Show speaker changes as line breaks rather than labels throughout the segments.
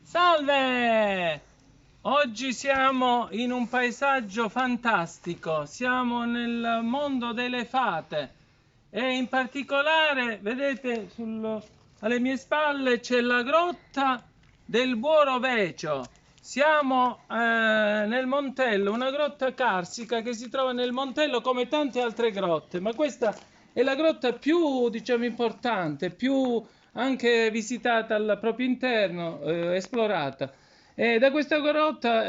Salve! Oggi siamo in un paesaggio fantastico, siamo nel mondo delle fate e in particolare, vedete, alle mie spalle c'è la grotta del Buoro Vecio. Siamo nel Montello, una grotta carsica che si trova nel Montello come tante altre grotte, ma questa è la grotta più, diciamo, importante, più anche visitata al proprio interno, esplorata. E da questa grotta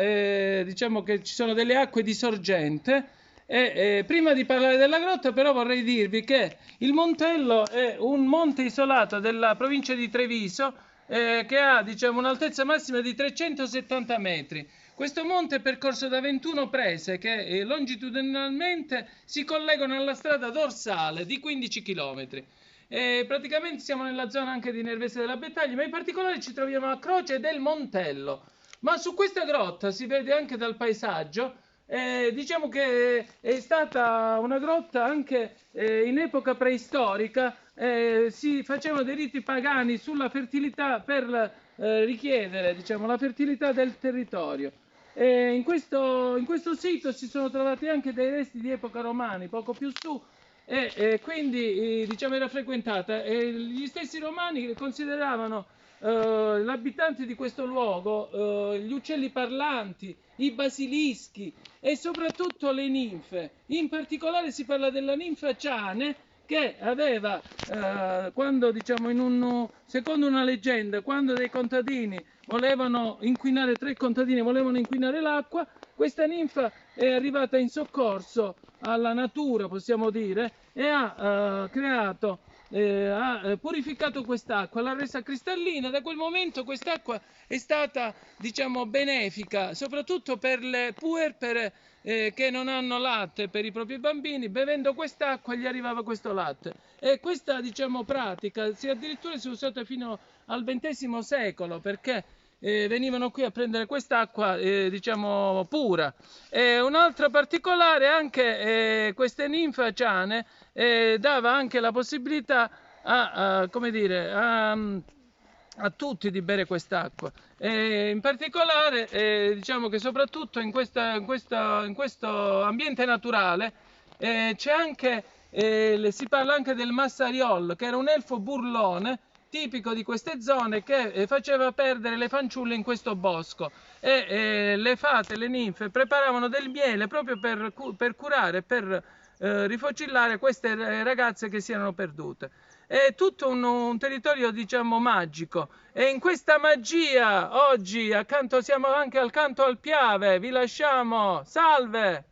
diciamo che ci sono delle acque di sorgente prima di parlare della grotta però vorrei dirvi che il Montello è un monte isolato della provincia di Treviso che ha diciamo un'altezza massima di 370 metri. Questo monte è percorso da 21 prese che longitudinalmente si collegano alla strada dorsale di 15 km. Praticamente siamo nella zona anche di Nervese della Battaglia, ma in particolare ci troviamo a Croce del Montello. Ma su questa grotta si vede anche dal paesaggio, diciamo che è stata una grotta anche in epoca preistorica, si facevano dei riti pagani sulla fertilità per richiedere diciamo, la fertilità del territorio. In questo sito si sono trovati anche dei resti di epoca romani, poco più su, quindi diciamo era frequentata e gli stessi romani consideravano l'abitante di questo luogo gli uccelli parlanti, i basilischi e soprattutto le ninfe. In particolare si parla della ninfa Ciane che aveva quando diciamo secondo una leggenda quando dei contadini volevano inquinare, tre contadini volevano inquinare l'acqua, questa ninfa è arrivata in soccorso alla natura, possiamo dire, e ha creato, ha purificato quest'acqua, l'ha resa cristallina. Da quel momento quest'acqua è stata, diciamo, benefica, soprattutto per le puerpere che non hanno latte per i propri bambini. Bevendo quest'acqua gli arrivava questo latte. E questa, diciamo, pratica addirittura si è usata fino al XX secolo, perché venivano qui a prendere quest'acqua diciamo pura. Un altro particolare anche queste ninfe ciane dava anche la possibilità come dire, a tutti di bere quest'acqua. In particolare diciamo che soprattutto in questo ambiente naturale c'è anche si parla anche del Massariol, che era un elfo burlone tipico di queste zone che faceva perdere le fanciulle in questo bosco e le fate, le ninfe preparavano del miele proprio per curare, per rifocillare queste ragazze che si erano perdute. È tutto un territorio diciamo magico e in questa magia oggi siamo anche al canto al Piave, vi lasciamo, salve!